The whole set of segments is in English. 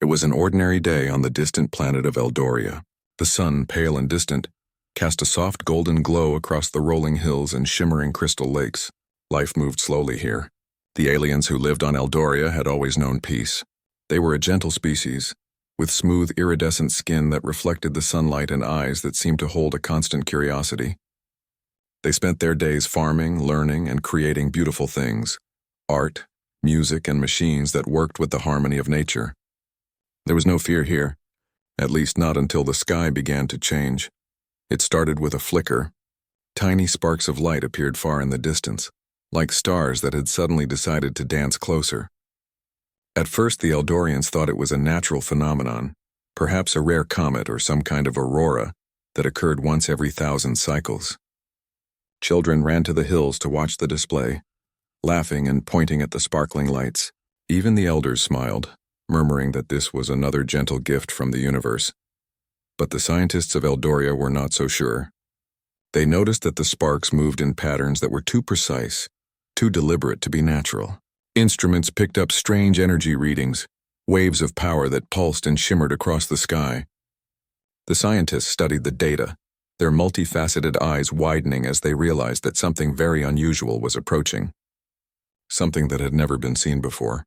It was an ordinary day on the distant planet of Eldoria. The sun, pale and distant, cast a soft golden glow across the rolling hills and shimmering crystal lakes. Life moved slowly here. The aliens who lived on Eldoria had always known peace. They were a gentle species, with smooth, iridescent skin that reflected the sunlight and eyes that seemed to hold a constant curiosity. They spent their days farming, learning, and creating beautiful things: art, music, and machines that worked with the harmony of nature. There was no fear here, at least not until the sky began to change. It started with a flicker. Tiny sparks of light appeared far in the distance, like stars that had suddenly decided to dance closer. At first, the Eldorians thought it was a natural phenomenon, perhaps a rare comet or some kind of aurora that occurred once every 1,000 cycles. Children ran to the hills to watch the display, laughing and pointing at the sparkling lights. Even the elders smiled, murmuring that this was another gentle gift from the universe. But the scientists of Eldoria were not so sure. They noticed that the sparks moved in patterns that were too precise, too deliberate to be natural. Instruments picked up strange energy readings, waves of power that pulsed and shimmered across the sky. The scientists studied the data, their multifaceted eyes widening as they realized that something very unusual was approaching. Something that had never been seen before.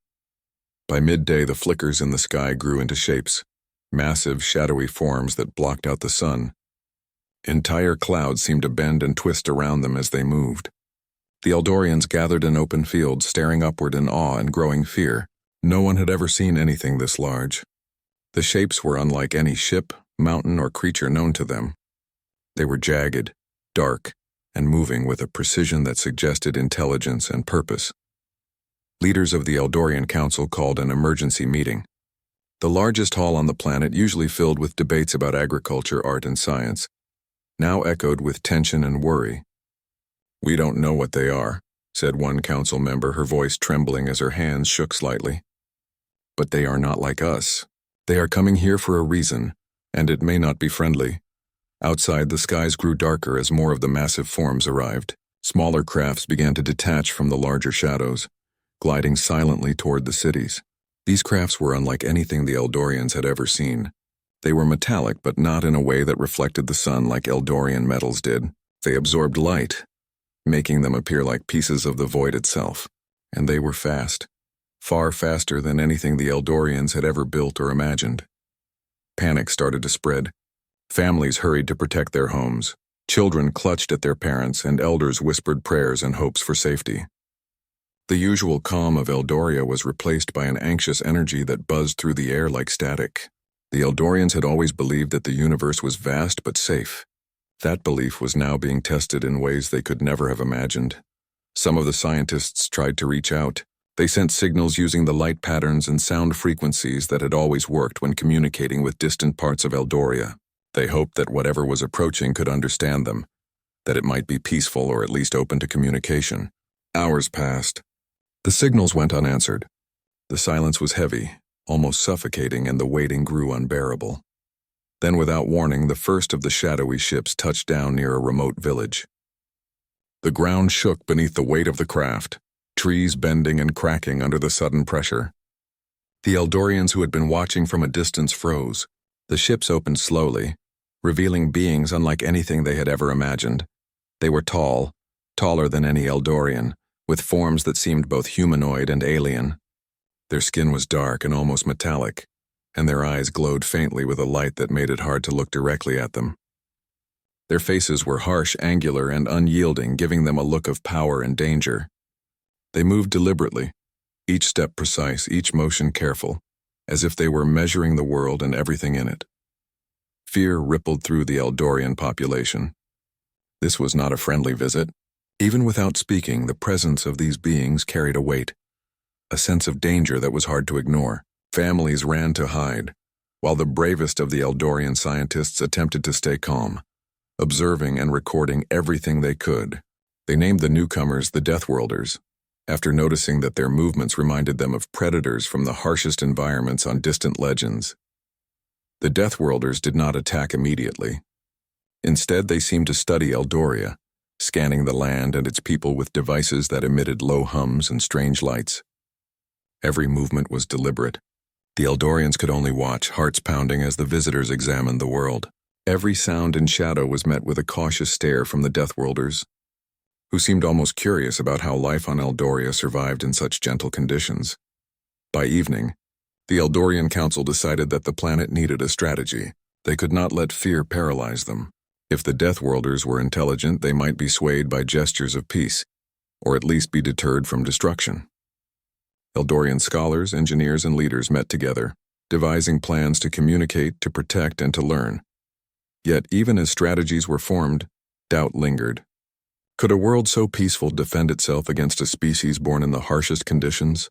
By midday, the flickers in the sky grew into shapes, massive, shadowy forms that blocked out the sun. Entire clouds seemed to bend and twist around them as they moved. The Eldorians gathered in open fields, staring upward in awe and growing fear. No one had ever seen anything this large. The shapes were unlike any ship, mountain, or creature known to them. They were jagged, dark, and moving with a precision that suggested intelligence and purpose. Leaders of the Eldorian Council called an emergency meeting. The largest hall on the planet, usually filled with debates about agriculture, art, and science, now echoed with tension and worry. "We don't know what they are," said one council member, her voice trembling as her hands shook slightly. "But they are not like us. They are coming here for a reason, and it may not be friendly." Outside, the skies grew darker as more of the massive forms arrived. Smaller crafts began to detach from the larger shadows, gliding silently toward the cities. These crafts were unlike anything the Eldorians had ever seen. They were metallic, but not in a way that reflected the sun like Eldorian metals did. They absorbed light, making them appear like pieces of the void itself. And they were fast, far faster than anything the Eldorians had ever built or imagined. Panic started to spread. Families hurried to protect their homes. Children clutched at their parents, and elders whispered prayers and hopes for safety. The usual calm of Eldoria was replaced by an anxious energy that buzzed through the air like static. The Eldorians had always believed that the universe was vast but safe. That belief was now being tested in ways they could never have imagined. Some of the scientists tried to reach out. They sent signals using the light patterns and sound frequencies that had always worked when communicating with distant parts of Eldoria. They hoped that whatever was approaching could understand them, that it might be peaceful or at least open to communication. Hours passed. The signals went unanswered. The silence was heavy, almost suffocating, and the waiting grew unbearable. Then, without warning, the first of the shadowy ships touched down near a remote village. The ground shook beneath the weight of the craft, trees bending and cracking under the sudden pressure. The Eldorians who had been watching from a distance froze. The ships opened slowly, revealing beings unlike anything they had ever imagined. They were tall, taller than any Eldorian, with forms that seemed both humanoid and alien. Their skin was dark and almost metallic, and their eyes glowed faintly with a light that made it hard to look directly at them. Their faces were harsh, angular, and unyielding, giving them a look of power and danger. They moved deliberately, each step precise, each motion careful, as if they were measuring the world and everything in it. Fear rippled through the Eldorian population. This was not a friendly visit. Even without speaking, the presence of these beings carried a weight, a sense of danger that was hard to ignore. Families ran to hide, while the bravest of the Eldorian scientists attempted to stay calm, observing and recording everything they could. They named the newcomers the Deathworlders, after noticing that their movements reminded them of predators from the harshest environments on distant legends. The Deathworlders did not attack immediately. Instead, they seemed to study Eldoria, scanning the land and its people with devices that emitted low hums and strange lights. Every movement was deliberate, The Eldorians could only watch, hearts pounding as the visitors examined the world. Every sound and shadow was met with a cautious stare from the Deathworlders, who seemed almost curious about how life on Eldoria survived in such gentle conditions. By evening, the Eldorian Council decided that the planet needed a strategy. They could not let fear paralyze them. If the Deathworlders were intelligent, they might be swayed by gestures of peace, or at least be deterred from destruction. Eldorian scholars, engineers, and leaders met together, devising plans to communicate, to protect, and to learn. Yet, even as strategies were formed, doubt lingered. Could a world so peaceful defend itself against a species born in the harshest conditions?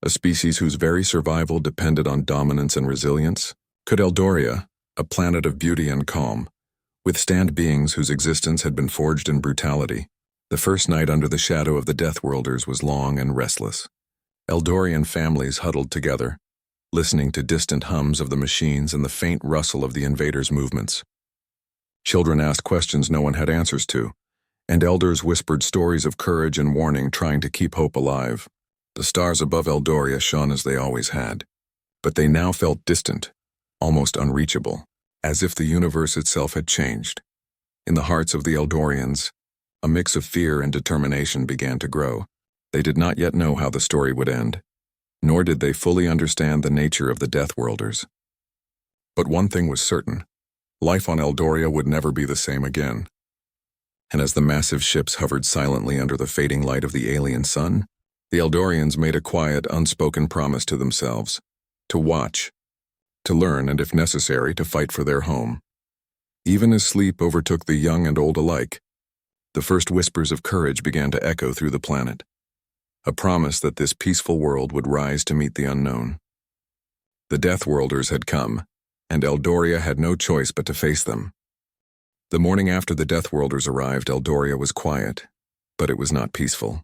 A species whose very survival depended on dominance and resilience? Could Eldoria, a planet of beauty and calm, withstand beings whose existence had been forged in brutality? The first night under the shadow of the Deathworlders was long and restless. Eldorian families huddled together, listening to distant hums of the machines and the faint rustle of the invaders' movements. Children asked questions no one had answers to, and elders whispered stories of courage and warning, trying to keep hope alive. The stars above Eldoria shone as they always had, but they now felt distant, almost unreachable, as if the universe itself had changed. In the hearts of the Eldorians, a mix of fear and determination began to grow. They did not yet know how the story would end, nor did they fully understand the nature of the Deathworlders. But one thing was certain: life on Eldoria would never be the same again. And as the massive ships hovered silently under the fading light of the alien sun, the Eldorians made a quiet, unspoken promise to themselves: to watch, to learn, and if necessary, to fight for their home. Even as sleep overtook the young and old alike, the first whispers of courage began to echo through the planet. A promise that this peaceful world would rise to meet the unknown. The Deathworlders had come, and Eldoria had no choice but to face them. The morning after the Deathworlders arrived, Eldoria was quiet, but it was not peaceful.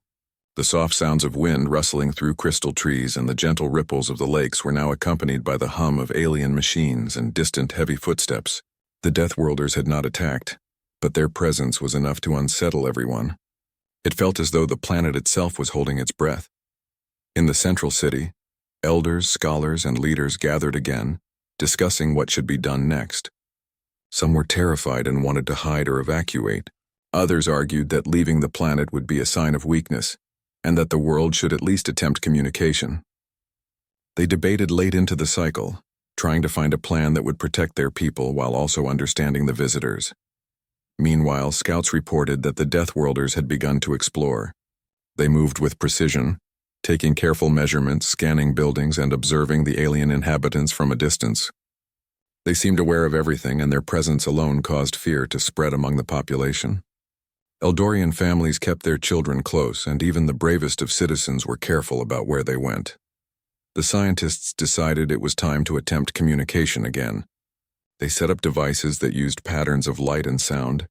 The soft sounds of wind rustling through crystal trees and the gentle ripples of the lakes were now accompanied by the hum of alien machines and distant heavy footsteps. The Deathworlders had not attacked, but their presence was enough to unsettle everyone. It felt as though the planet itself was holding its breath. In the central city, elders, scholars, and leaders gathered again, discussing what should be done next. Some were terrified and wanted to hide or evacuate. Others argued that leaving the planet would be a sign of weakness, and that the world should at least attempt communication. They debated late into the cycle, trying to find a plan that would protect their people while also understanding the visitors. Meanwhile, scouts reported that the Deathworlders had begun to explore. They moved with precision, taking careful measurements, scanning buildings, and observing the alien inhabitants from a distance. They seemed aware of everything, and their presence alone caused fear to spread among the population. Eldorian families kept their children close, and even the bravest of citizens were careful about where they went. The scientists decided it was time to attempt communication again. They set up devices that used patterns of light and sound,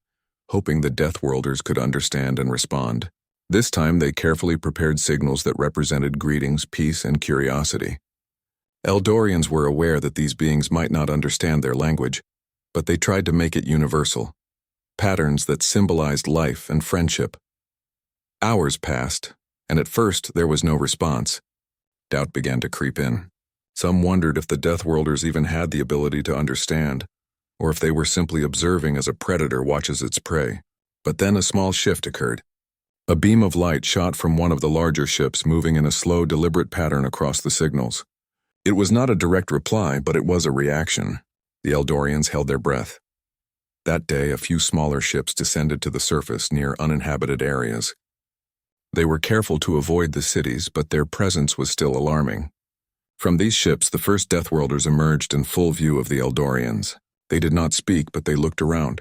hoping the Deathworlders could understand and respond. This time they carefully prepared signals that represented greetings, peace, and curiosity. Eldorians were aware that these beings might not understand their language, but they tried to make it universal. Patterns that symbolized life and friendship. Hours passed, and at first there was no response. Doubt began to creep in. Some wondered if the Deathworlders even had the ability to understand, or if they were simply observing as a predator watches its prey. But then a small shift occurred. A beam of light shot from one of the larger ships, moving in a slow, deliberate pattern across the signals. It was not a direct reply, but it was a reaction. The Eldorians held their breath. That day, a few smaller ships descended to the surface near uninhabited areas. They were careful to avoid the cities, but their presence was still alarming. From these ships, the first Deathworlders emerged in full view of the Eldorians. They did not speak, but they looked around,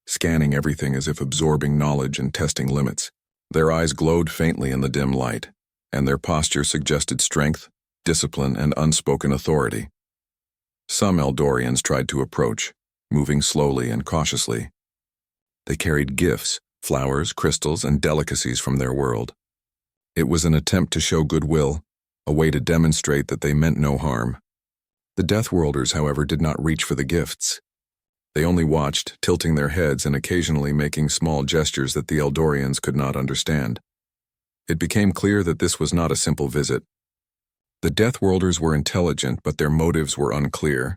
scanning everything as if absorbing knowledge and testing limits. Their eyes glowed faintly in the dim light, and their posture suggested strength, discipline, and unspoken authority. Some Eldorians tried to approach, moving slowly and cautiously. They carried gifts, flowers, crystals, and delicacies from their world. It was an attempt to show goodwill, a way to demonstrate that they meant no harm. The Deathworlders, however, did not reach for the gifts. They only watched, tilting their heads and occasionally making small gestures that the Eldorians could not understand. It became clear that this was not a simple visit. The Deathworlders were intelligent, but their motives were unclear.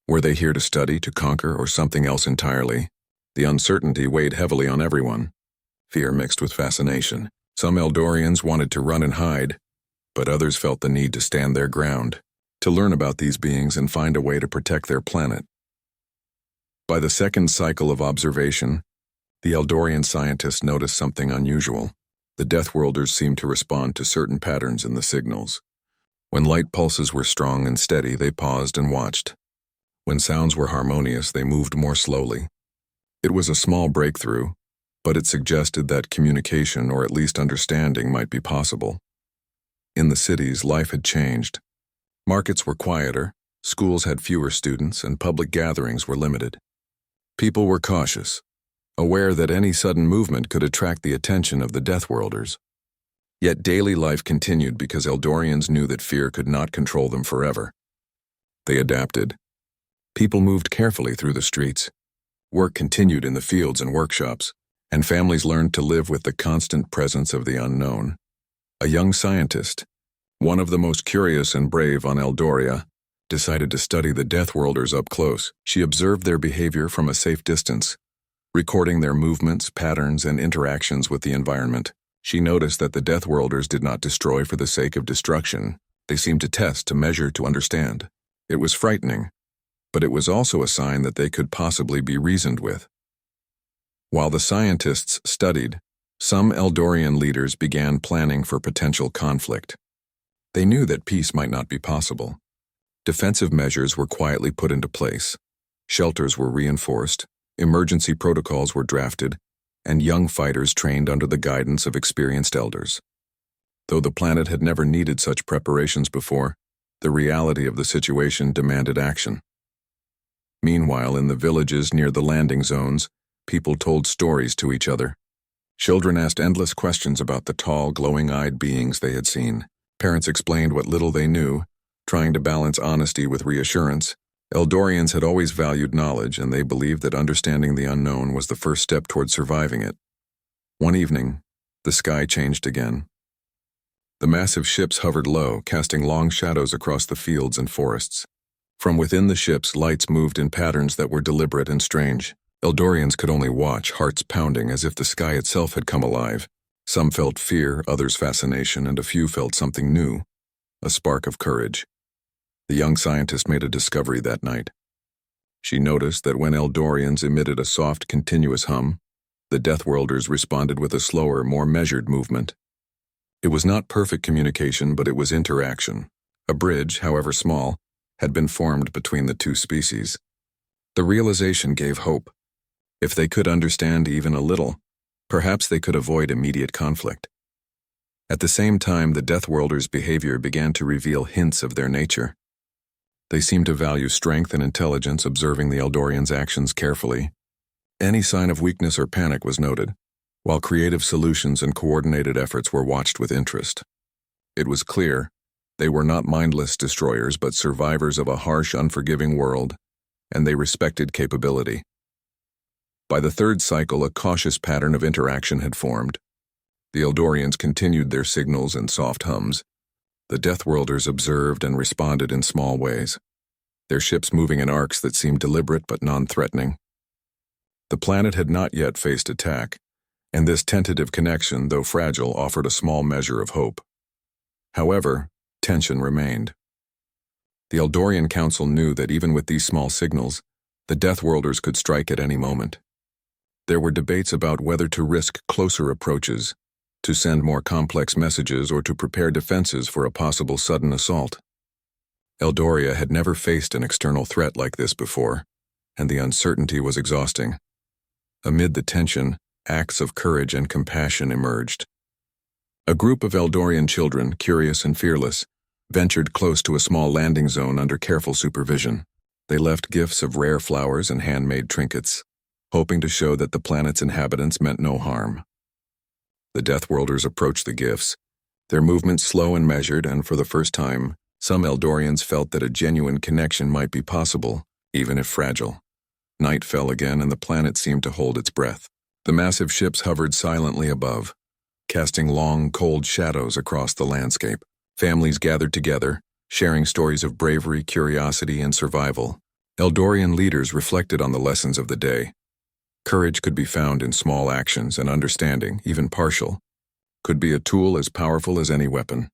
Were they here to study, to conquer, or something else entirely? The uncertainty weighed heavily on everyone. Fear mixed with fascination. Some Eldorians wanted to run and hide, but others felt the need to stand their ground, to learn about these beings and find a way to protect their planet. By the second cycle of observation, the Eldorian scientists noticed something unusual. The Deathworlders seemed to respond to certain patterns in the signals. When light pulses were strong and steady, they paused and watched. When sounds were harmonious, they moved more slowly. It was a small breakthrough, but it suggested that communication, or at least understanding, might be possible. In the cities, life had changed. Markets were quieter, schools had fewer students, and public gatherings were limited. People were cautious, aware that any sudden movement could attract the attention of the Deathworlders. Yet daily life continued because Eldorians knew that fear could not control them forever. They adapted. People moved carefully through the streets. Work continued in the fields and workshops, and families learned to live with the constant presence of the unknown. A young scientist, one of the most curious and brave on Eldoria, decided to study the Deathworlders up close. She observed their behavior from a safe distance, recording their movements, patterns, and interactions with the environment. She noticed that the Deathworlders did not destroy for the sake of destruction. They seemed to test, to measure, to understand. It was frightening, but it was also a sign that they could possibly be reasoned with. While the scientists studied, some Eldorian leaders began planning for potential conflict. They knew that peace might not be possible. Defensive measures were quietly put into place. Shelters were reinforced, emergency protocols were drafted, and young fighters trained under the guidance of experienced elders. Though the planet had never needed such preparations before, the reality of the situation demanded action. Meanwhile, in the villages near the landing zones, people told stories to each other. Children asked endless questions about the tall, glowing-eyed beings they had seen. Parents explained what little they knew, trying to balance honesty with reassurance. Eldorians had always valued knowledge, and they believed that understanding the unknown was the first step toward surviving it. One evening, the sky changed again. The massive ships hovered low, casting long shadows across the fields and forests. From within the ships, lights moved in patterns that were deliberate and strange. Eldorians could only watch, hearts pounding as if the sky itself had come alive. Some felt fear, others fascination, and a few felt something new, a spark of courage. The young scientist made a discovery that night. She noticed that when Eldorians emitted a soft, continuous hum, the Deathworlders responded with a slower, more measured movement. It was not perfect communication, but it was interaction. A bridge, however small, had been formed between the two species. The realization gave hope. If they could understand even a little, perhaps they could avoid immediate conflict. At the same time, the Deathworlders' behavior began to reveal hints of their nature. They seemed to value strength and intelligence, observing the Eldorians' actions carefully. Any sign of weakness or panic was noted, while creative solutions and coordinated efforts were watched with interest. It was clear they were not mindless destroyers, but survivors of a harsh, unforgiving world, and they respected capability. By the third cycle, a cautious pattern of interaction had formed. The Eldorians continued their signals and soft hums. The Deathworlders observed and responded in small ways, their ships moving in arcs that seemed deliberate but non-threatening. The planet had not yet faced attack, and this tentative connection, though fragile, offered a small measure of hope. However, tension remained. The Eldorian Council knew that even with these small signals, the Deathworlders could strike at any moment. There were debates about whether to risk closer approaches, to send more complex messages, or to prepare defenses for a possible sudden assault. Eldoria had never faced an external threat like this before, and the uncertainty was exhausting. Amid the tension, acts of courage and compassion emerged. A group of Eldorian children, curious and fearless, ventured close to a small landing zone under careful supervision. They left gifts of rare flowers and handmade trinkets, hoping to show that the planet's inhabitants meant no harm. The Deathworlders approached the gifts, their movements slow and measured, and for the first time, some Eldorians felt that a genuine connection might be possible, even if fragile. Night fell again, and the planet seemed to hold its breath. The massive ships hovered silently above, casting long, cold shadows across the landscape. Families gathered together, sharing stories of bravery, curiosity, and survival. Eldorian leaders reflected on the lessons of the day. Courage could be found in small actions, and understanding, even partial, could be a tool as powerful as any weapon.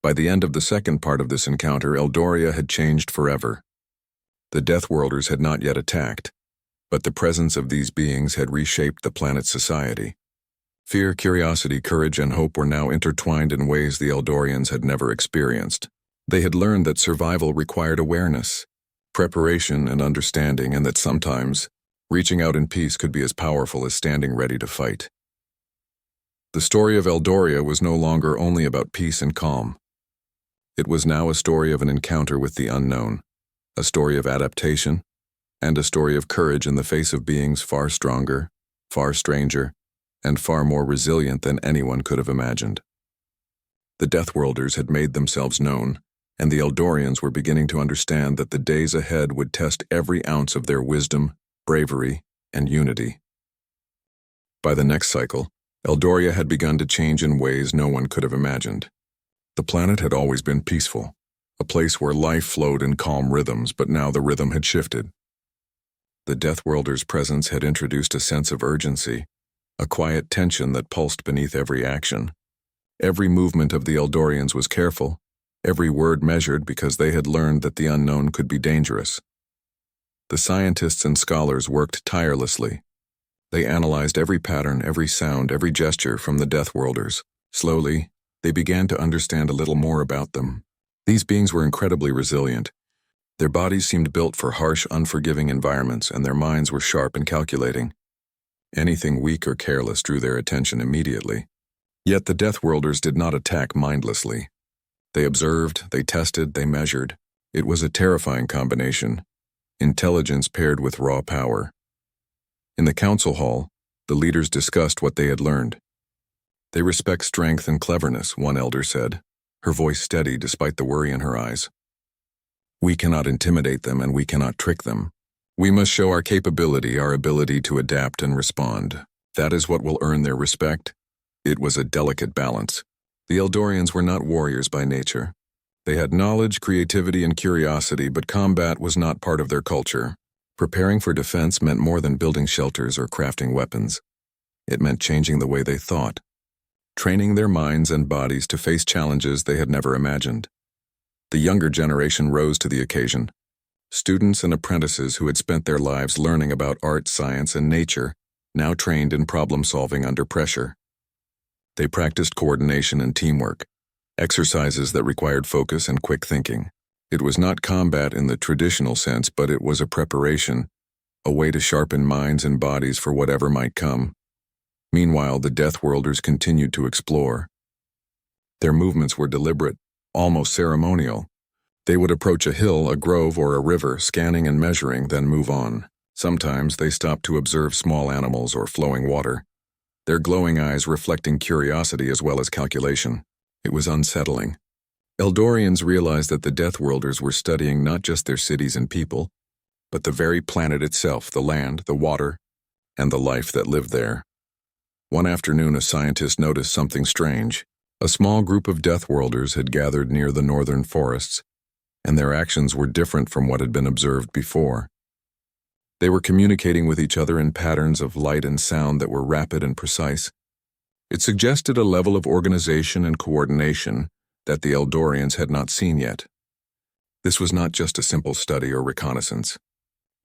By the end of the second part of this encounter, Eldoria had changed forever. The Deathworlders had not yet attacked, but the presence of these beings had reshaped the planet's society. Fear, curiosity, courage, and hope were now intertwined in ways the Eldorians had never experienced. They had learned that survival required awareness, preparation, and understanding, and that sometimes reaching out in peace could be as powerful as standing ready to fight. The story of Eldoria was no longer only about peace and calm. It was now a story of an encounter with the unknown, a story of adaptation, and a story of courage in the face of beings far stronger, far stranger, and far more resilient than anyone could have imagined. The Deathworlders had made themselves known, and the Eldorians were beginning to understand that the days ahead would test every ounce of their wisdom, bravery, and unity. By the next cycle, Eldoria had begun to change in ways no one could have imagined. The planet had always been peaceful, a place where life flowed in calm rhythms, but now the rhythm had shifted. The Deathworlders' presence had introduced a sense of urgency, a quiet tension that pulsed beneath every action. Every movement of the Eldorians was careful, every word measured, because they had learned that the unknown could be dangerous. The scientists and scholars worked tirelessly. They analyzed every pattern, every sound, every gesture from the Deathworlders. Slowly, they began to understand a little more about them. These beings were incredibly resilient. Their bodies seemed built for harsh, unforgiving environments, and their minds were sharp and calculating. Anything weak or careless drew their attention immediately. Yet the Deathworlders did not attack mindlessly. They observed, they tested, they measured. It was a terrifying combination. Intelligence paired with raw power. In the council hall, the leaders discussed what they had learned. They respect strength and cleverness, one elder said, her voice steady despite the worry in her eyes. We cannot intimidate them, and we cannot trick them. We must show our capability, our ability to adapt and respond. That is what will earn their respect. It was a delicate balance. The Eldorians were not warriors by nature. They had knowledge, creativity, and curiosity, but combat was not part of their culture. Preparing for defense meant more than building shelters or crafting weapons. It meant changing the way they thought, training their minds and bodies to face challenges they had never imagined. The younger generation rose to the occasion. Students and apprentices who had spent their lives learning about art, science, and nature now trained in problem-solving under pressure. They practiced coordination and teamwork, exercises that required focus and quick thinking. It was not combat in the traditional sense, but it was a preparation, a way to sharpen minds and bodies for whatever might come. Meanwhile, the Deathworlders continued to explore. Their movements were deliberate, almost ceremonial. They would approach a hill, a grove, or a river, scanning and measuring, then move on. Sometimes they stopped to observe small animals or flowing water, their glowing eyes reflecting curiosity as well as calculation. It was unsettling. Eldorians realized that the Deathworlders were studying not just their cities and people, but the very planet itself, the land, the water, and the life that lived there. One afternoon, a scientist noticed something strange. A small group of Deathworlders had gathered near the northern forests, and their actions were different from what had been observed before. They were communicating with each other in patterns of light and sound that were rapid and precise. It suggested a level of organization and coordination that the Eldorians had not seen yet. This was not just a simple study or reconnaissance.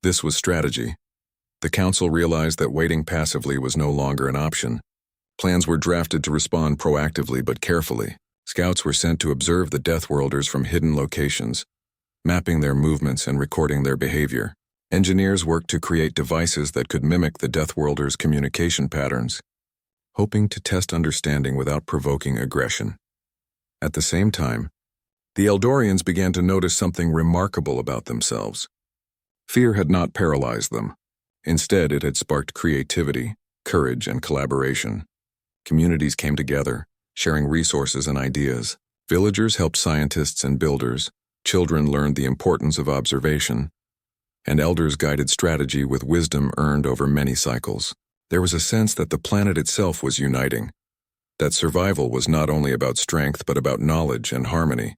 This was strategy. The council realized that waiting passively was no longer an option. Plans were drafted to respond proactively but carefully. Scouts were sent to observe the Deathworlders from hidden locations, mapping their movements and recording their behavior. Engineers worked to create devices that could mimic the Deathworlders' communication patterns, hoping to test understanding without provoking aggression. At the same time, the Eldorians began to notice something remarkable about themselves. Fear had not paralyzed them. Instead, it had sparked creativity, courage, and collaboration. Communities came together, sharing resources and ideas. Villagers helped scientists and builders, children learned the importance of observation, and elders guided strategy with wisdom earned over many cycles. There was a sense that the planet itself was uniting, that survival was not only about strength but about knowledge and harmony.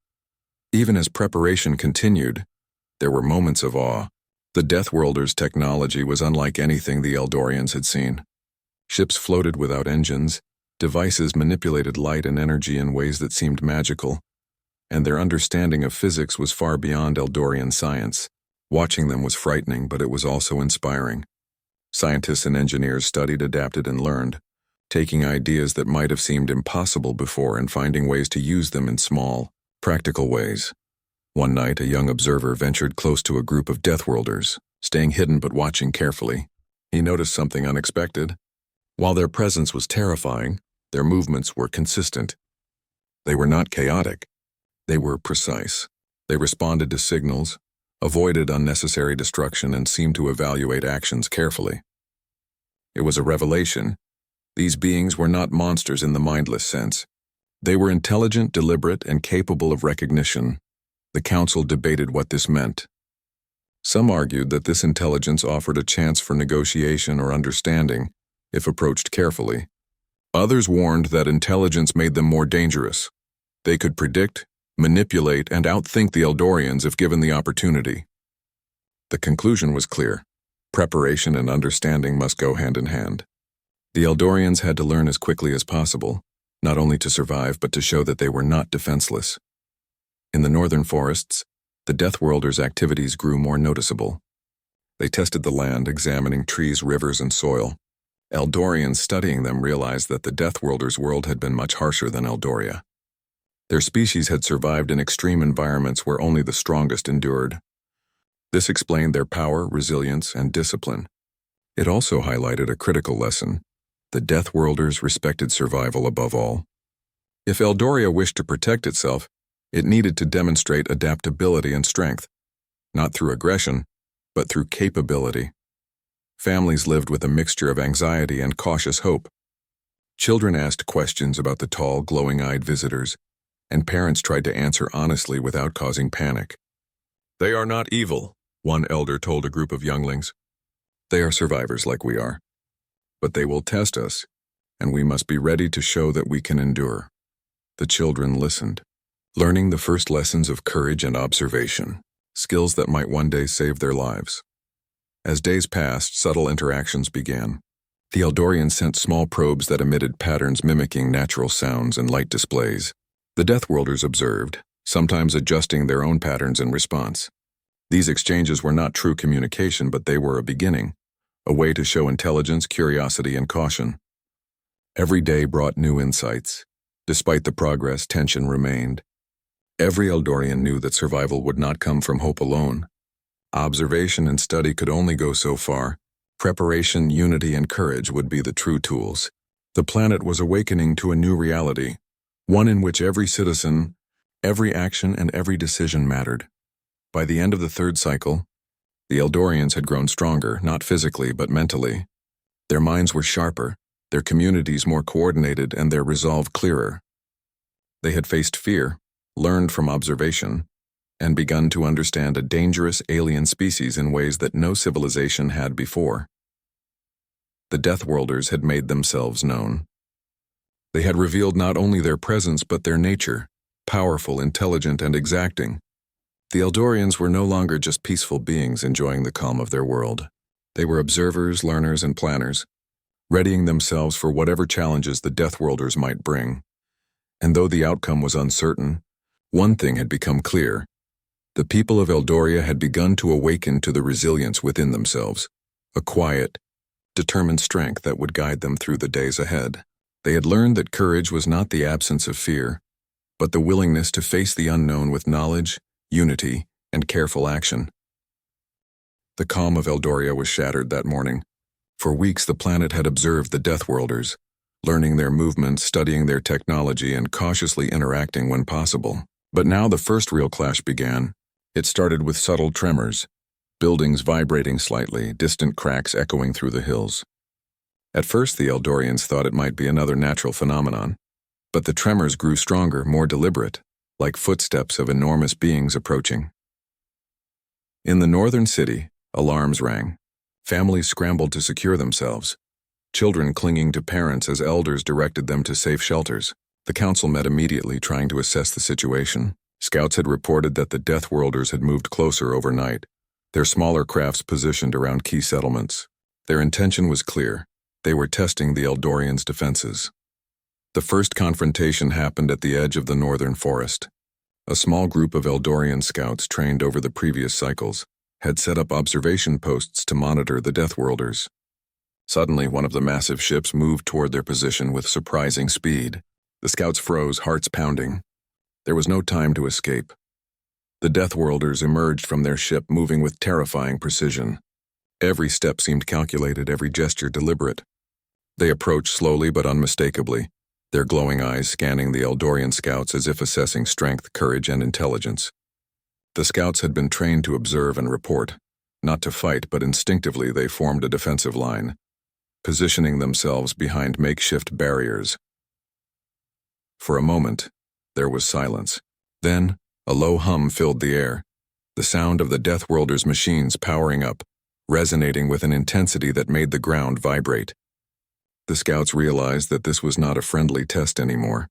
Even as preparation continued, there were moments of awe. The Deathworlders' technology was unlike anything the Eldorians had seen. Ships floated without engines, devices manipulated light and energy in ways that seemed magical, and their understanding of physics was far beyond Eldorian science. Watching them was frightening, but it was also inspiring. Scientists and engineers studied, adapted, and learned, taking ideas that might have seemed impossible before and finding ways to use them in small, practical ways. One night, a young observer ventured close to a group of Deathworlders, staying hidden but watching carefully. He noticed something unexpected. While their presence was terrifying, their movements were consistent. They were not chaotic. They were precise. They responded to signals, avoided unnecessary destruction, and seemed to evaluate actions carefully. It was a revelation. These beings were not monsters in the mindless sense. They were intelligent, deliberate, and capable of recognition. The council debated what this meant. Some argued that this intelligence offered a chance for negotiation or understanding, if approached carefully. Others warned that intelligence made them more dangerous. They could predict, manipulate, and outthink the Eldorians if given the opportunity. The conclusion was clear. Preparation and understanding must go hand in hand. The Eldorians had to learn as quickly as possible, not only to survive but to show that they were not defenseless. In the northern forests, the Deathworlders' activities grew more noticeable. They tested the land, examining trees, rivers, and soil. Eldorians studying them realized that the Deathworlders' world had been much harsher than Eldoria. Their species had survived in extreme environments where only the strongest endured. This explained their power, resilience, and discipline. It also highlighted a critical lesson. The Deathworlders respected survival above all. If Eldoria wished to protect itself, it needed to demonstrate adaptability and strength, not through aggression, but through capability. Families lived with a mixture of anxiety and cautious hope. Children asked questions about the tall, glowing-eyed visitors, and parents tried to answer honestly without causing panic. "They are not evil," one elder told a group of younglings. "They are survivors like we are. But they will test us, and we must be ready to show that we can endure." The children listened, learning the first lessons of courage and observation, skills that might one day save their lives. As days passed, subtle interactions began. The Eldorians sent small probes that emitted patterns mimicking natural sounds and light displays. The Deathworlders observed, sometimes adjusting their own patterns in response. These exchanges were not true communication, but they were a beginning, a way to show intelligence, curiosity, and caution. Every day brought new insights. Despite the progress, tension remained. Every Eldorian knew that survival would not come from hope alone. Observation and study could only go so far. Preparation, unity, and courage would be the true tools. The planet was awakening to a new reality, one in which every citizen, every action, and every decision mattered. By the end of the third cycle, the Eldorians had grown stronger, not physically but mentally. Their minds were sharper, their communities more coordinated, and their resolve clearer. They had faced fear, learned from observation, and begun to understand a dangerous alien species in ways that no civilization had before. The Deathworlders had made themselves known. They had revealed not only their presence but their nature, powerful, intelligent, and exacting. The Eldorians were no longer just peaceful beings enjoying the calm of their world. They were observers, learners, and planners, readying themselves for whatever challenges the Deathworlders might bring. And though the outcome was uncertain, one thing had become clear. The people of Eldoria had begun to awaken to the resilience within themselves, a quiet, determined strength that would guide them through the days ahead. They had learned that courage was not the absence of fear, but the willingness to face the unknown with knowledge, unity, and careful action. The calm of Eldoria was shattered that morning. For weeks the planet had observed the Deathworlders, learning their movements, studying their technology, and cautiously interacting when possible. But now the first real clash began. It started with subtle tremors, buildings vibrating slightly, distant cracks echoing through the hills. At first the Eldorians thought it might be another natural phenomenon, but the tremors grew stronger, more deliberate, like footsteps of enormous beings approaching. In the northern city, alarms rang. Families scrambled to secure themselves. children clinging to parents as elders directed them to safe shelters. The council met immediately, trying to assess the situation. Scouts had reported that the Deathworlders had moved closer overnight, their smaller crafts positioned around key settlements. Their intention was clear. They were testing the Eldorians' defenses. The first confrontation happened at the edge of the northern forest. A small group of Eldorian scouts trained over the previous cycles had set up observation posts to monitor the Deathworlders. Suddenly, one of the massive ships moved toward their position with surprising speed. The scouts froze, hearts pounding. There was no time to escape. The Deathworlders emerged from their ship, moving with terrifying precision. Every step seemed calculated, every gesture deliberate. They approached slowly but unmistakably, their glowing eyes scanning the Eldorian scouts as if assessing strength, courage, and intelligence. The scouts had been trained to observe and report, not to fight, but instinctively they formed a defensive line, positioning themselves behind makeshift barriers. For a moment, there was silence. Then, a low hum filled the air, the sound of the Deathworlders' machines powering up, resonating with an intensity that made the ground vibrate. The scouts realized that this was not a friendly test anymore.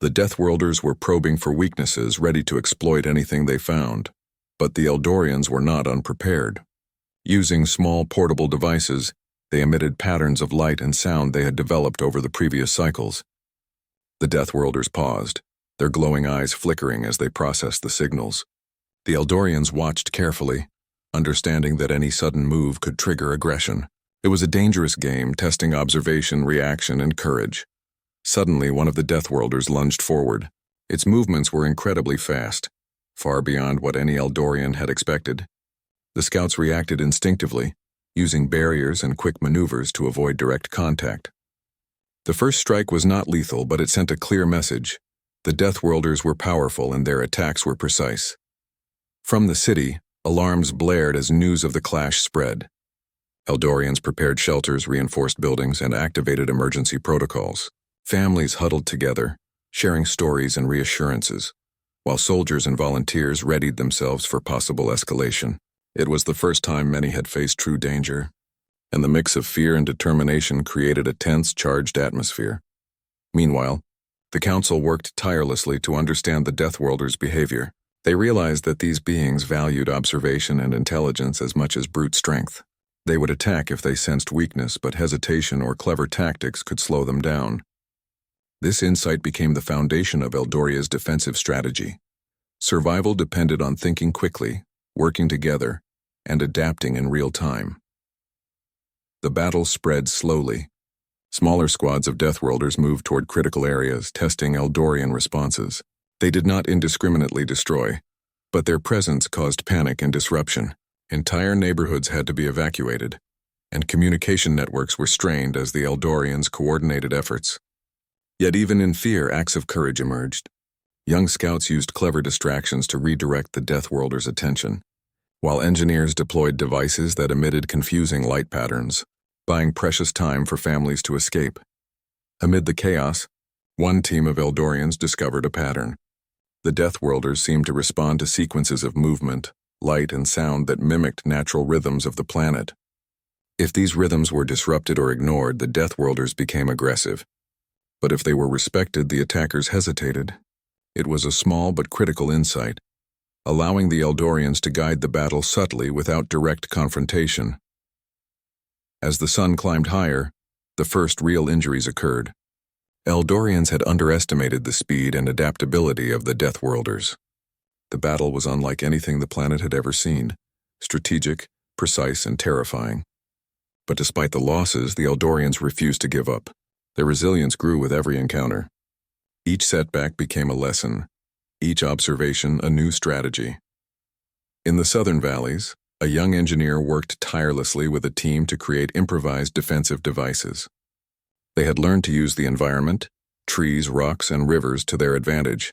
The Deathworlders were probing for weaknesses, ready to exploit anything they found. But the Eldorians were not unprepared. Using small portable devices, they emitted patterns of light and sound they had developed over the previous cycles. The Deathworlders paused, their glowing eyes flickering as they processed the signals. The Eldorians watched carefully, understanding that any sudden move could trigger aggression. It was a dangerous game, testing observation, reaction, and courage. Suddenly, one of the Deathworlders lunged forward. Its movements were incredibly fast, far beyond what any Eldorian had expected. The scouts reacted instinctively, using barriers and quick maneuvers to avoid direct contact. The first strike was not lethal, but it sent a clear message. The Deathworlders were powerful and their attacks were precise. From the city, alarms blared as news of the clash spread. Eldorians prepared shelters, reinforced buildings, and activated emergency protocols. Families huddled together, sharing stories and reassurances, while soldiers and volunteers readied themselves for possible escalation. It was the first time many had faced true danger, and the mix of fear and determination created a tense, charged atmosphere. Meanwhile, the council worked tirelessly to understand the Deathworlders' behavior. They realized that these beings valued observation and intelligence as much as brute strength. They would attack if they sensed weakness, but hesitation or clever tactics could slow them down. This insight became the foundation of Eldoria's defensive strategy. Survival depended on thinking quickly, working together, and adapting in real time. The battle spread slowly. Smaller squads of Deathworlders moved toward critical areas, testing Eldorian responses. They did not indiscriminately destroy, but their presence caused panic and disruption. Entire neighborhoods had to be evacuated, and communication networks were strained as the Eldorians coordinated efforts. Yet even in fear, acts of courage emerged. Young scouts used clever distractions to redirect the Deathworlders' attention, while engineers deployed devices that emitted confusing light patterns, buying precious time for families to escape. Amid the chaos, one team of Eldorians discovered a pattern. The Deathworlders seemed to respond to sequences of movement, light, and sound that mimicked natural rhythms of the planet. If these rhythms were disrupted or ignored, the Deathworlders became aggressive. But if they were respected, the attackers hesitated. It was a small but critical insight, allowing the Eldorians to guide the battle subtly without direct confrontation. As the sun climbed higher, the first real injuries occurred. Eldorians had underestimated the speed and adaptability of the Deathworlders. The battle was unlike anything the planet had ever seen, strategic, precise, and terrifying. But despite the losses, the Eldorians refused to give up. Their resilience grew with every encounter. Each setback became a lesson, each observation a new strategy. In the southern valleys, a young engineer worked tirelessly with a team to create improvised defensive devices. They had learned to use the environment, trees, rocks, and rivers to their advantage.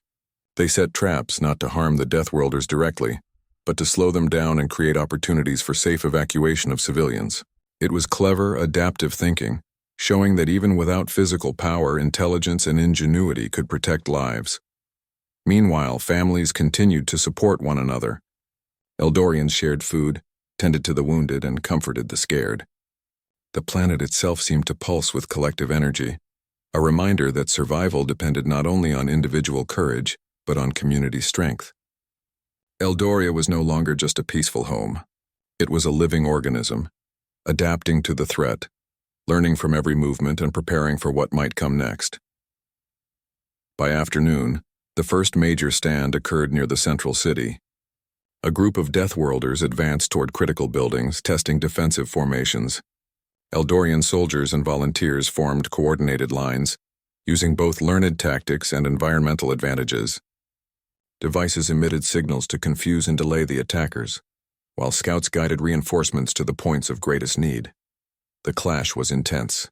They set traps not to harm the Deathworlders directly, but to slow them down and create opportunities for safe evacuation of civilians. It was clever, adaptive thinking, showing that even without physical power, intelligence and ingenuity could protect lives. Meanwhile, families continued to support one another. Eldorians shared food, tended to the wounded, and comforted the scared. The planet itself seemed to pulse with collective energy, a reminder that survival depended not only on individual courage, but on community strength. Eldoria was no longer just a peaceful home. It was a living organism, adapting to the threat, learning from every movement and preparing for what might come next. By afternoon, the first major stand occurred near the central city. A group of Deathworlders advanced toward critical buildings, testing defensive formations. Eldorian soldiers and volunteers formed coordinated lines, using both learned tactics and environmental advantages. Devices emitted signals to confuse and delay the attackers, while scouts guided reinforcements to the points of greatest need. The clash was intense.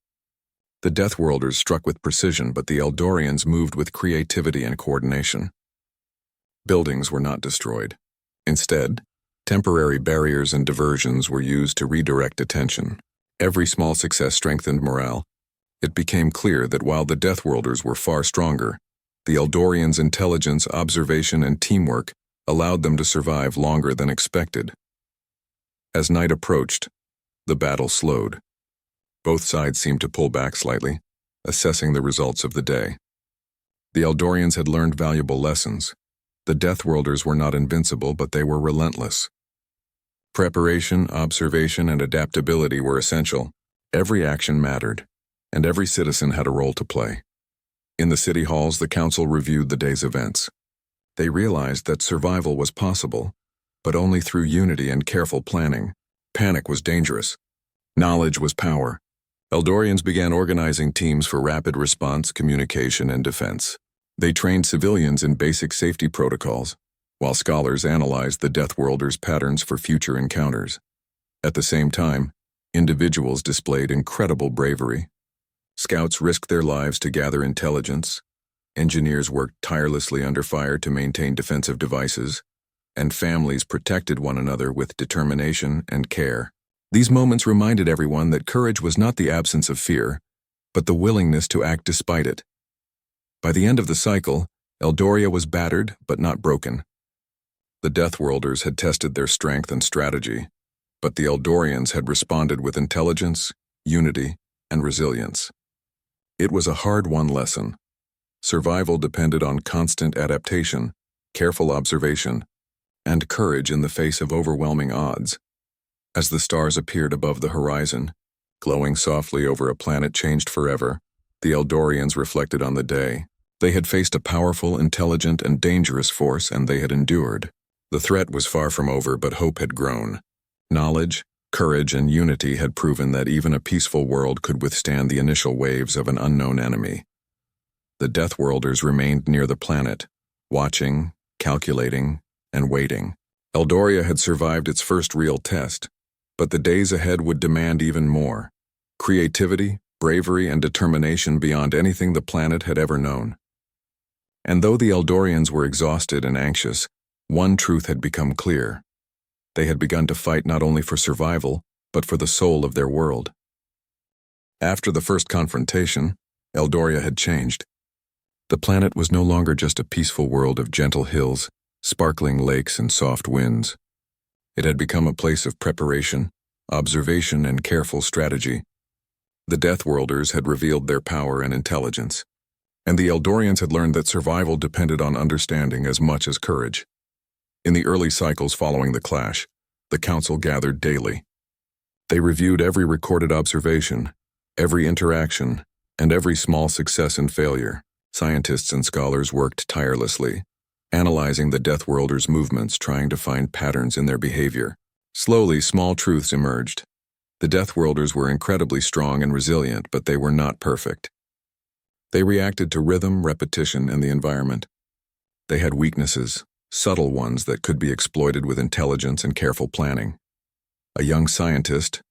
The Deathworlders struck with precision, but the Eldorians moved with creativity and coordination. Buildings were not destroyed. Instead, temporary barriers and diversions were used to redirect attention. Every small success strengthened morale. It became clear that while the Deathworlders were far stronger, the Eldorians' intelligence, observation, and teamwork allowed them to survive longer than expected. As night approached, the battle slowed. Both sides seemed to pull back slightly, assessing the results of the day. The Eldorians had learned valuable lessons. The Deathworlders were not invincible, but they were relentless. Preparation, observation, and adaptability were essential. Every action mattered, and every citizen had a role to play. In the city halls, the council reviewed the day's events. They realized that survival was possible, but only through unity and careful planning. Panic was dangerous. Knowledge was power. Eldorians began organizing teams for rapid response, communication, and defense. They trained civilians in basic safety protocols, while scholars analyzed the Deathworlders' patterns for future encounters. At the same time, individuals displayed incredible bravery. Scouts risked their lives to gather intelligence, engineers worked tirelessly under fire to maintain defensive devices, and families protected one another with determination and care. These moments reminded everyone that courage was not the absence of fear, but the willingness to act despite it. By the end of the cycle, Eldoria was battered but not broken. The Deathworlders had tested their strength and strategy, but the Eldorians had responded with intelligence, unity, and resilience. It was a hard-won lesson. Survival depended on constant adaptation, careful observation, and courage in the face of overwhelming odds. As the stars appeared above the horizon, glowing softly over a planet changed forever, the Eldorians reflected on the day. They had faced a powerful, intelligent, and dangerous force, and they had endured. The threat was far from over, but hope had grown. Knowledge, courage, and unity had proven that even a peaceful world could withstand the initial waves of an unknown enemy. The Deathworlders remained near the planet, watching, calculating, and waiting. Eldoria had survived its first real test, but the days ahead would demand even more. Creativity, bravery, and determination beyond anything the planet had ever known. And though the Eldorians were exhausted and anxious, one truth had become clear. They had begun to fight not only for survival, but for the soul of their world. After the first confrontation, Eldoria had changed. The planet was no longer just a peaceful world of gentle hills, sparkling lakes, and soft winds. It had become a place of preparation, observation, and careful strategy. The Deathworlders had revealed their power and intelligence, and the Eldorians had learned that survival depended on understanding as much as courage. In the early cycles following the clash, the council gathered daily. They reviewed every recorded observation, every interaction, and every small success and failure. Scientists and scholars worked tirelessly, analyzing the Deathworlders' movements, trying to find patterns in their behavior. Slowly, small truths emerged. The Deathworlders were incredibly strong and resilient, but they were not perfect. They reacted to rhythm, repetition, and the environment. They had weaknesses, subtle ones that could be exploited with intelligence and careful planning. A young scientist,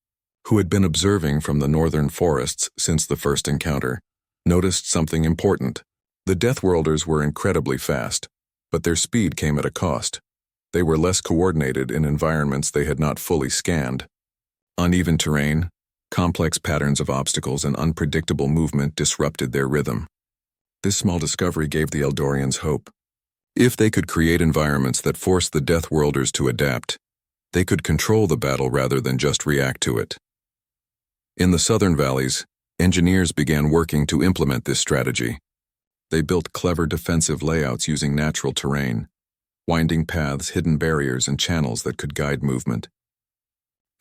who had been observing from the northern forests since the first encounter, noticed something important. The Deathworlders were incredibly fast, but their speed came at a cost. They were less coordinated in environments they had not fully scanned. Uneven terrain, complex patterns of obstacles, and unpredictable movement disrupted their rhythm. This small discovery gave the Eldorians hope. If they could create environments that forced the Deathworlders to adapt, they could control the battle rather than just react to it. In the southern valleys, engineers began working to implement this strategy. They built clever defensive layouts using natural terrain, winding paths, hidden barriers, and channels that could guide movement.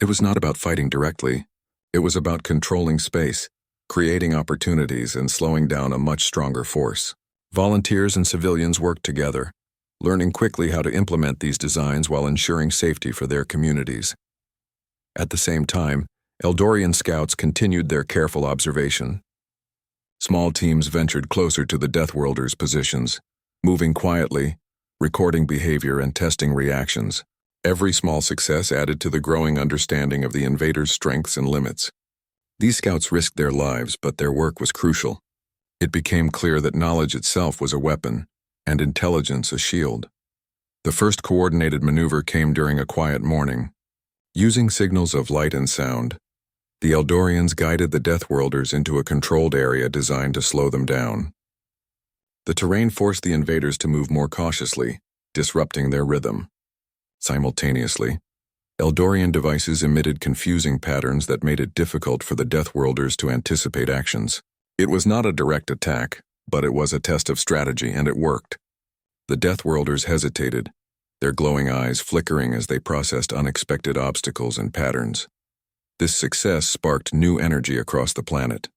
It was not about fighting directly. It was about controlling space, creating opportunities, and slowing down a much stronger force. Volunteers and civilians worked together, learning quickly how to implement these designs while ensuring safety for their communities. At the same time, Eldorian scouts continued their careful observation. Small teams ventured closer to the Deathworlders' positions, moving quietly, recording behavior and testing reactions. Every small success added to the growing understanding of the invaders' strengths and limits. These scouts risked their lives, but their work was crucial. It became clear that knowledge itself was a weapon, and intelligence a shield. The first coordinated maneuver came during a quiet morning. Using signals of light and sound, the Eldorians guided the Deathworlders into a controlled area designed to slow them down. The terrain forced the invaders to move more cautiously, disrupting their rhythm. Simultaneously, Eldorian devices emitted confusing patterns that made it difficult for the Deathworlders to anticipate actions. It was not a direct attack, but it was a test of strategy, and it worked. The Deathworlders hesitated, their glowing eyes flickering as they processed unexpected obstacles and patterns. This success sparked new energy across the planet.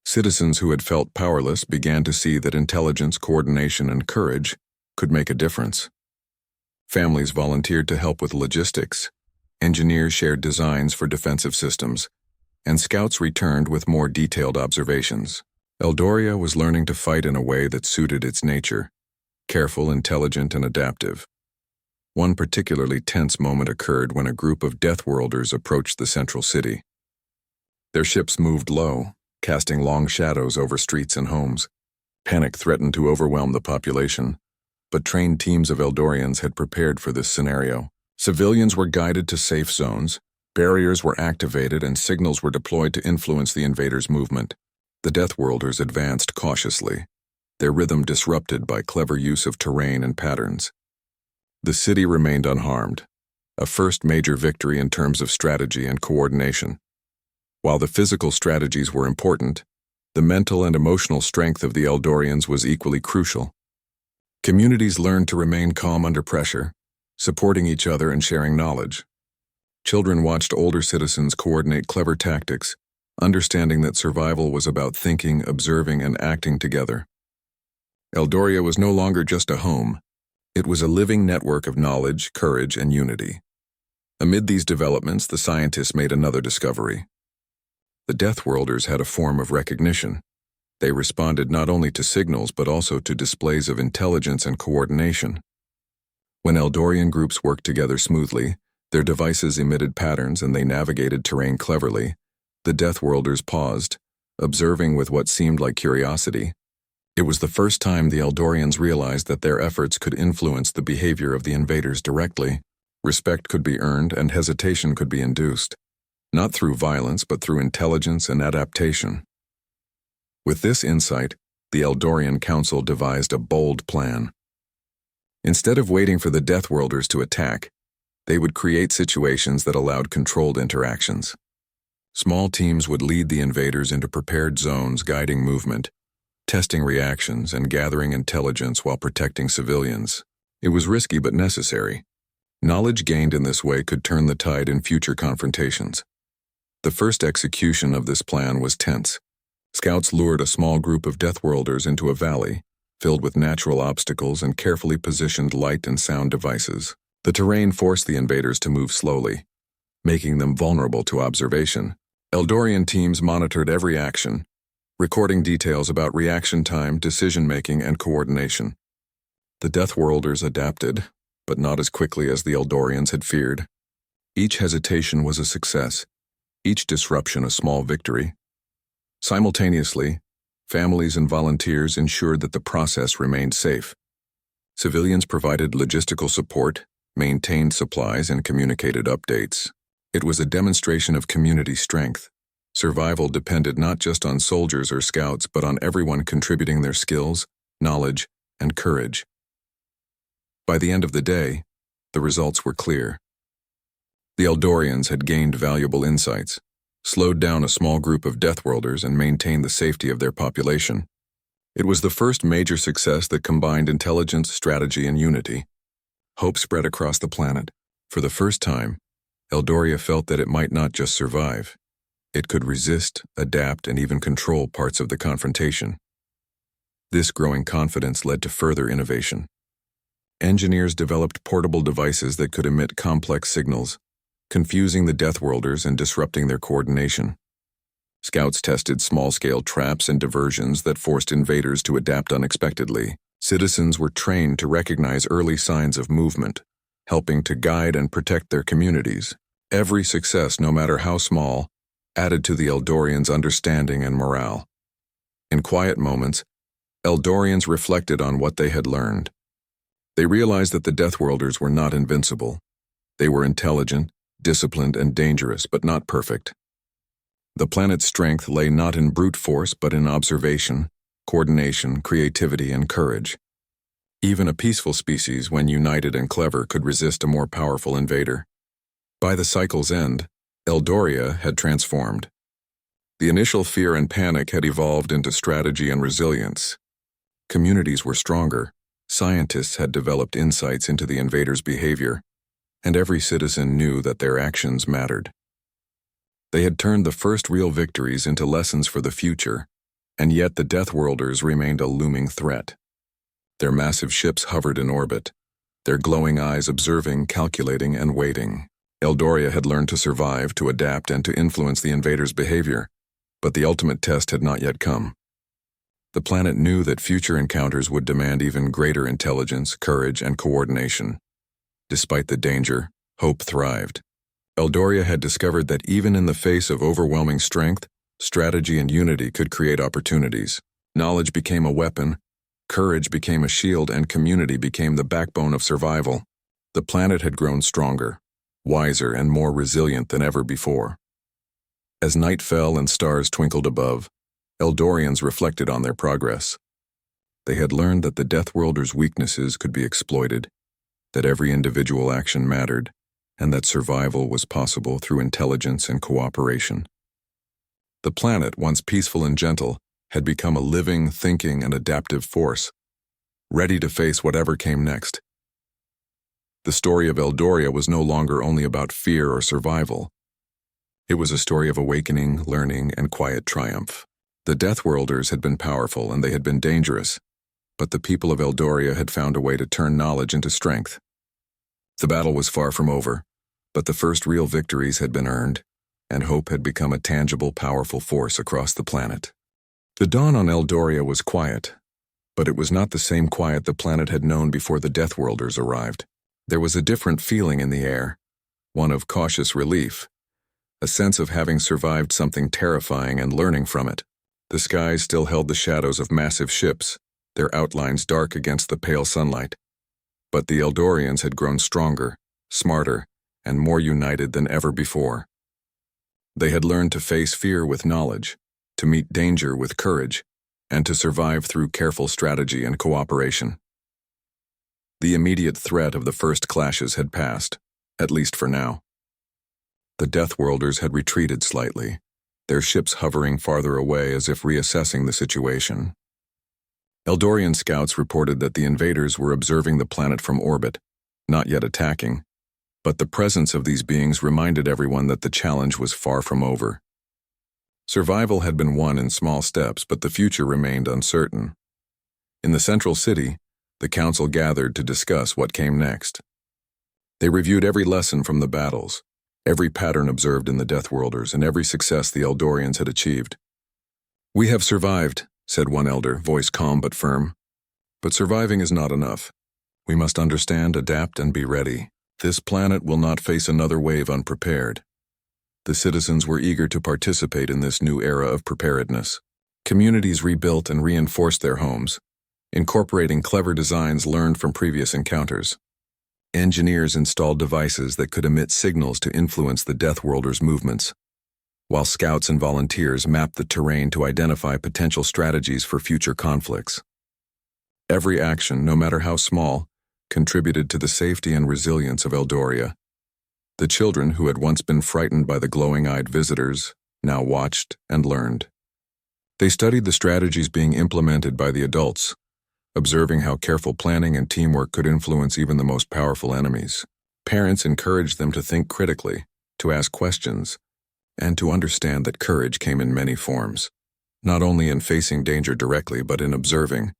Citizens who had felt powerless began to see that intelligence, coordination, and courage could make a difference. Families volunteered to help with logistics, engineers shared designs for defensive systems, and scouts returned with more detailed observations. Eldoria was learning to fight in a way that suited its nature, careful, intelligent, and adaptive. One particularly tense moment occurred when a group of Deathworlders approached the central city. Their ships moved low, casting long shadows over streets and homes. Panic threatened to overwhelm the population, but trained teams of Eldorians had prepared for this scenario. Civilians were guided to safe zones, barriers were activated, and signals were deployed to influence the invaders' movement. The Deathworlders advanced cautiously, their rhythm disrupted by clever use of terrain and patterns. The city remained unharmed, a first major victory in terms of strategy and coordination. While the physical strategies were important, the mental and emotional strength of the Eldorians was equally crucial. Communities learned to remain calm under pressure, supporting each other and sharing knowledge. Children watched older citizens coordinate clever tactics, understanding that survival was about thinking, observing, and acting together. Eldoria was no longer just a home. It was a living network of knowledge, courage, and unity. Amid these developments, the scientists made another discovery. The Deathworlders had a form of recognition. They responded not only to signals but also to displays of intelligence and coordination. When Eldorian groups worked together smoothly, their devices emitted patterns and they navigated terrain cleverly, the Deathworlders paused, observing with what seemed like curiosity. It was the first time the Eldorians realized that their efforts could influence the behavior of the invaders directly. Respect could be earned and hesitation could be induced, not through violence but through intelligence and adaptation. With this insight, the Eldorian Council devised a bold plan. Instead of waiting for the Deathworlders to attack, they would create situations that allowed controlled interactions. Small teams would lead the invaders into prepared zones, guiding movement, testing reactions, and gathering intelligence while protecting civilians. It was risky but necessary. Knowledge gained in this way could turn the tide in future confrontations. The first execution of this plan was tense. Scouts lured a small group of Deathworlders into a valley, filled with natural obstacles and carefully positioned light and sound devices. The terrain forced the invaders to move slowly, making them vulnerable to observation. Eldorian teams monitored every action, recording details about reaction time, decision-making, and coordination. The Deathworlders adapted, but not as quickly as the Eldorians had feared. Each hesitation was a success, each disruption a small victory. Simultaneously, families and volunteers ensured that the process remained safe. Civilians provided logistical support, maintained supplies, and communicated updates. It was a demonstration of community strength. Survival depended not just on soldiers or scouts, but on everyone contributing their skills, knowledge, and courage. By the end of the day, the results were clear. The Eldorians had gained valuable insights. slowed down a small group of Deathworlders and maintained the safety of their population. It was the first major success that combined intelligence, strategy, and unity. Hope spread across the planet. For the first time, Eldoria felt that it might not just survive. It could resist, adapt, and even control parts of the confrontation. This growing confidence led to further innovation. Engineers developed portable devices that could emit complex signals, confusing the Deathworlders and disrupting their coordination. Scouts tested small-scale traps and diversions that forced invaders to adapt unexpectedly. Citizens were trained to recognize early signs of movement, helping to guide and protect their communities. Every success, no matter how small, added to the Eldorians' understanding and morale. In quiet moments, Eldorians reflected on what they had learned. They realized that the Deathworlders were not invincible. They were intelligent, disciplined, and dangerous, but not perfect. The planet's strength lay not in brute force, but in observation, coordination, creativity, and courage. Even a peaceful species, when united and clever, could resist a more powerful invader. By the cycle's end, Eldoria had transformed. The initial fear and panic had evolved into strategy and resilience. Communities were stronger, scientists had developed insights into the invaders' behavior, and every citizen knew that their actions mattered. They had turned the first real victories into lessons for the future, and yet the Deathworlders remained a looming threat. Their massive ships hovered in orbit, their glowing eyes observing, calculating, and waiting. Eldoria had learned to survive, to adapt, and to influence the invaders' behavior, but the ultimate test had not yet come. The planet knew that future encounters would demand even greater intelligence, courage, and coordination. Despite the danger, hope thrived. Eldoria had discovered that even in the face of overwhelming strength, strategy and unity could create opportunities. Knowledge became a weapon, courage became a shield, and community became the backbone of survival. The planet had grown stronger, wiser, and more resilient than ever before. As night fell and stars twinkled above, Eldorians reflected on their progress. They had learned that the Deathworlders' weaknesses could be exploited, that every individual action mattered, and that survival was possible through intelligence and cooperation. The planet, once peaceful and gentle, had become a living, thinking, and adaptive force, ready to face whatever came next. The story of Eldoria was no longer only about fear or survival. It was a story of awakening, learning, and quiet triumph. The Deathworlders had been powerful and they had been dangerous, but the people of Eldoria had found a way to turn knowledge into strength. The battle was far from over, but the first real victories had been earned, and hope had become a tangible, powerful force across the planet. The dawn on Eldoria was quiet, but it was not the same quiet the planet had known before the Deathworlders arrived. There was a different feeling in the air, one of cautious relief, a sense of having survived something terrifying and learning from it. The skies still held the shadows of massive ships, their outlines dark against the pale sunlight. But the Eldorians had grown stronger, smarter, and more united than ever before. They had learned to face fear with knowledge, to meet danger with courage, and to survive through careful strategy and cooperation. The immediate threat of the first clashes had passed, at least for now. The Deathworlders had retreated slightly, their ships hovering farther away as if reassessing the situation. Eldorian scouts reported that the invaders were observing the planet from orbit, not yet attacking, but the presence of these beings reminded everyone that the challenge was far from over. Survival had been won in small steps, but the future remained uncertain. In the central city, the council gathered to discuss what came next. They reviewed every lesson from the battles, every pattern observed in the Deathworlders, and every success the Eldorians had achieved. "We have survived," said one elder, voice calm but firm. "But surviving is not enough. We must understand, adapt, and be ready. This planet will not face another wave unprepared." The citizens were eager to participate in this new era of preparedness. Communities rebuilt and reinforced their homes, incorporating clever designs learned from previous encounters. Engineers installed devices that could emit signals to influence the Deathworlders' movements, while scouts and volunteers mapped the terrain to identify potential strategies for future conflicts. Every action, no matter how small, contributed to the safety and resilience of Eldoria. The children, who had once been frightened by the glowing-eyed visitors, now watched and learned. They studied the strategies being implemented by the adults, observing how careful planning and teamwork could influence even the most powerful enemies. Parents encouraged them to think critically, to ask questions, and to understand that courage came in many forms, not only in facing danger directly but in observing,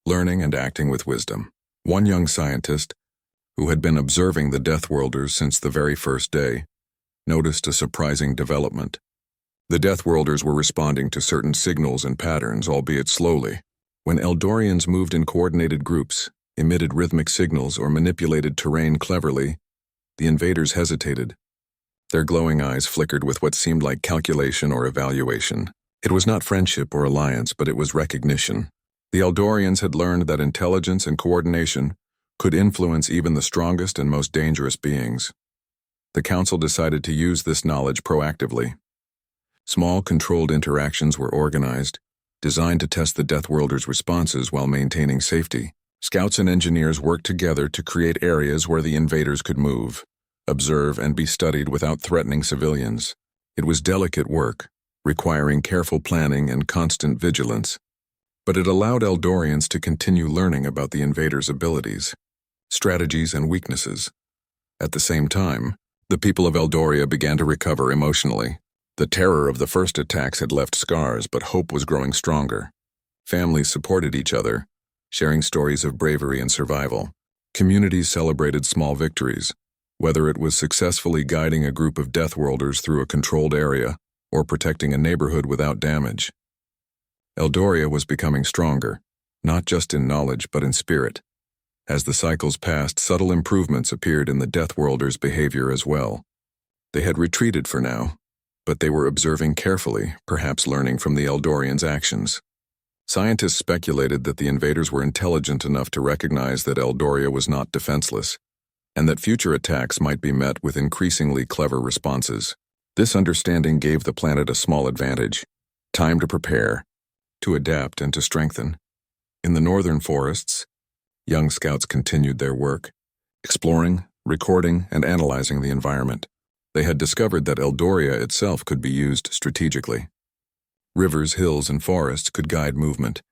learning, and acting with wisdom. One young scientist, who had been observing the Deathworlders since the very first day, noticed a surprising development. The Deathworlders were responding to certain signals and patterns, albeit slowly. When Eldorians moved in coordinated groups, emitted rhythmic signals, or manipulated terrain cleverly, the invaders hesitated. Their glowing eyes flickered with what seemed like calculation or evaluation. It was not friendship or alliance, but it was recognition. The Eldorians had learned that intelligence and coordination could influence even the strongest and most dangerous beings. The Council decided to use this knowledge proactively. Small, controlled interactions were organized, designed to test the Deathworlders' responses while maintaining safety. Scouts and engineers worked together to create areas where the invaders could move, observe, and be studied without threatening civilians. It was delicate work, requiring careful planning and constant vigilance, but it allowed Eldorians to continue learning about the invaders' abilities, strategies, and weaknesses. At the same time, the people of Eldoria began to recover emotionally. The terror of the first attacks had left scars, but hope was growing stronger. Families supported each other, sharing stories of bravery and survival. Communities celebrated small victories, whether it was successfully guiding a group of Deathworlders through a controlled area or protecting a neighborhood without damage. Eldoria was becoming stronger, not just in knowledge but in spirit. As the cycles passed, subtle improvements appeared in the Deathworlders' behavior as well. They had retreated for now, but they were observing carefully, perhaps learning from the Eldorians' actions. Scientists speculated that the invaders were intelligent enough to recognize that Eldoria was not defenseless, and that future attacks might be met with increasingly clever responses. This understanding gave the planet a small advantage: time to prepare, to adapt, and to strengthen. In the northern forests, young scouts continued their work, exploring, recording, and analyzing the environment. They had discovered that Eldoria itself could be used strategically. Rivers, hills, and forests could guide movement,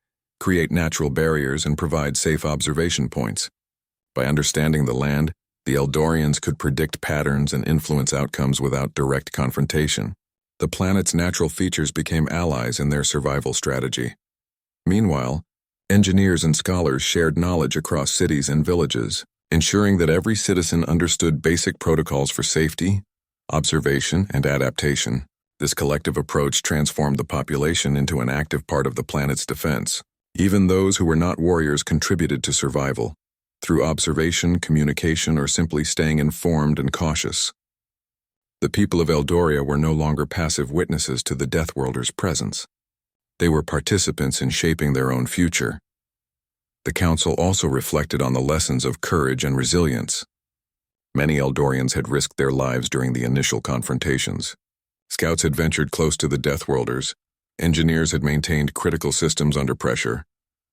create natural barriers, and provide safe observation points. By understanding the land, the Eldorians could predict patterns and influence outcomes without direct confrontation. The planet's natural features became allies in their survival strategy. Meanwhile, engineers and scholars shared knowledge across cities and villages, ensuring that every citizen understood basic protocols for safety, observation, and adaptation. This collective approach transformed the population into an active part of the planet's defense. Even those who were not warriors contributed to survival, through observation, communication, or simply staying informed and cautious. The people of Eldoria were no longer passive witnesses to the Deathworlders' presence. They were participants in shaping their own future. The Council also reflected on the lessons of courage and resilience. Many Eldorians had risked their lives during the initial confrontations. Scouts had ventured close to the Deathworlders, engineers had maintained critical systems under pressure,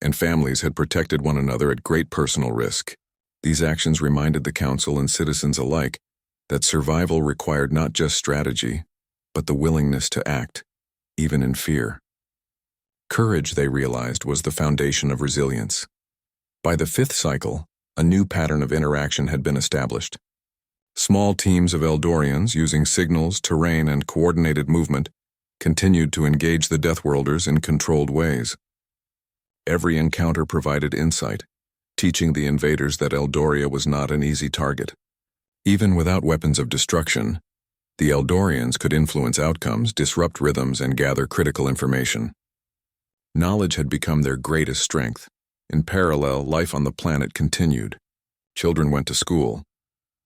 and families had protected one another at great personal risk. These actions reminded the Council and citizens alike that survival required not just strategy, but the willingness to act, even in fear. Courage, they realized, was the foundation of resilience. By the fifth cycle, a new pattern of interaction had been established. Small teams of Eldorians, using signals, terrain, and coordinated movement, continued to engage the Deathworlders in controlled ways. Every encounter provided insight, teaching the invaders that Eldoria was not an easy target. Even without weapons of destruction, the Eldorians could influence outcomes, disrupt rhythms, and gather critical information. Knowledge had become their greatest strength. In parallel, life on the planet continued. Children went to school,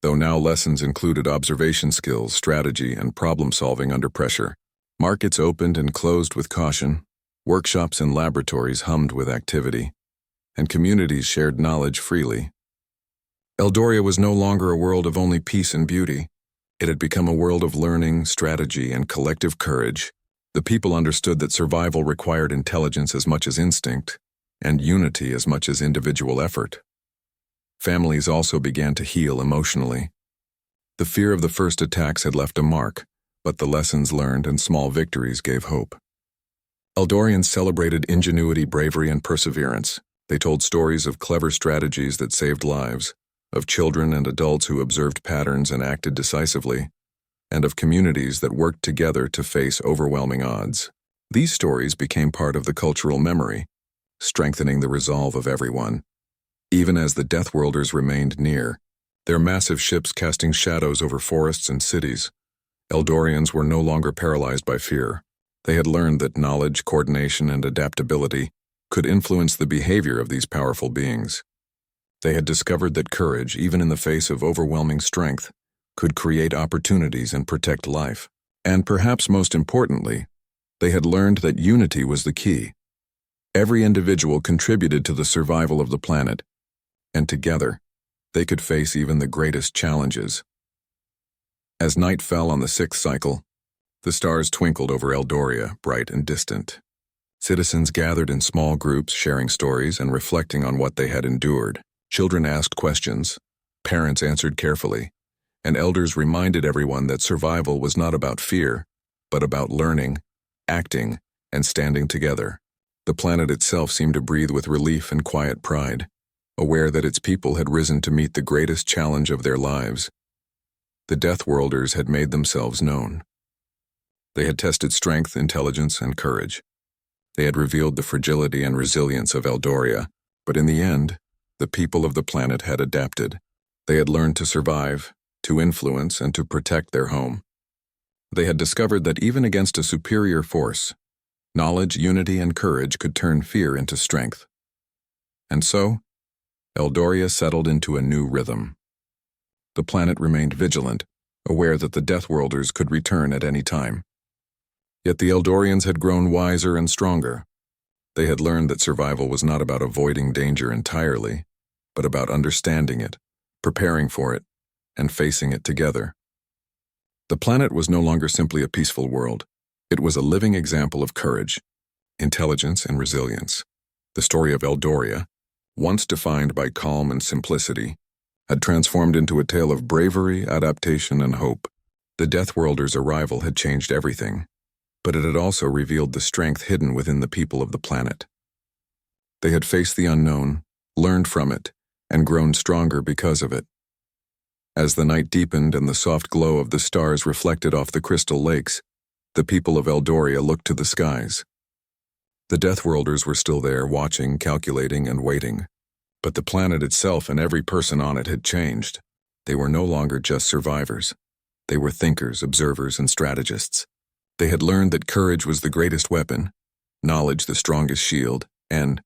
though now lessons included observation skills, strategy, and problem-solving under pressure. Markets opened and closed with caution, workshops and laboratories hummed with activity, and communities shared knowledge freely. Eldoria was no longer a world of only peace and beauty. It had become a world of learning, strategy, and collective courage. The people understood that survival required intelligence as much as instinct, and unity as much as individual effort. Families also began to heal emotionally. The fear of the first attacks had left a mark, but the lessons learned and small victories gave hope. Eldorians celebrated ingenuity, bravery, and perseverance. They told stories of clever strategies that saved lives, of children and adults who observed patterns and acted decisively, and of communities that worked together to face overwhelming odds. These stories became part of the cultural memory, strengthening the resolve of everyone. Even as the Deathworlders remained near, their massive ships casting shadows over forests and cities, Eldorians were no longer paralyzed by fear. They had learned that knowledge, coordination, and adaptability could influence the behavior of these powerful beings. They had discovered that courage, even in the face of overwhelming strength, could create opportunities and protect life. And perhaps most importantly, they had learned that unity was the key. Every individual contributed to the survival of the planet, and together, they could face even the greatest challenges. As night fell on the sixth cycle, the stars twinkled over Eldoria, bright and distant. Citizens gathered in small groups, sharing stories and reflecting on what they had endured. Children asked questions, parents answered carefully, and elders reminded everyone that survival was not about fear, but about learning, acting, and standing together. The planet itself seemed to breathe with relief and quiet pride, aware that its people had risen to meet the greatest challenge of their lives. The Deathworlders had made themselves known. They had tested strength, intelligence, and courage. They had revealed the fragility and resilience of Eldoria, but in the end, the people of the planet had adapted. They had learned to survive, to influence, and to protect their home. They had discovered that even against a superior force, knowledge, unity, and courage could turn fear into strength. And so, Eldoria settled into a new rhythm. The planet remained vigilant, aware that the Deathworlders could return at any time. Yet the Eldorians had grown wiser and stronger. They had learned that survival was not about avoiding danger entirely, but about understanding it, preparing for it, and facing it together. The planet was no longer simply a peaceful world. It was a living example of courage, intelligence, and resilience. The story of Eldoria, once defined by calm and simplicity, had transformed into a tale of bravery, adaptation, and hope. The Deathworlders' arrival had changed everything, but it had also revealed the strength hidden within the people of the planet. They had faced the unknown, learned from it, and grown stronger because of it. As the night deepened and the soft glow of the stars reflected off the crystal lakes, the people of Eldoria looked to the skies. The Deathworlders were still there, watching, calculating, and waiting. But the planet itself and every person on it had changed. They were no longer just survivors. They were thinkers, observers, and strategists. They had learned that courage was the greatest weapon, knowledge the strongest shield, and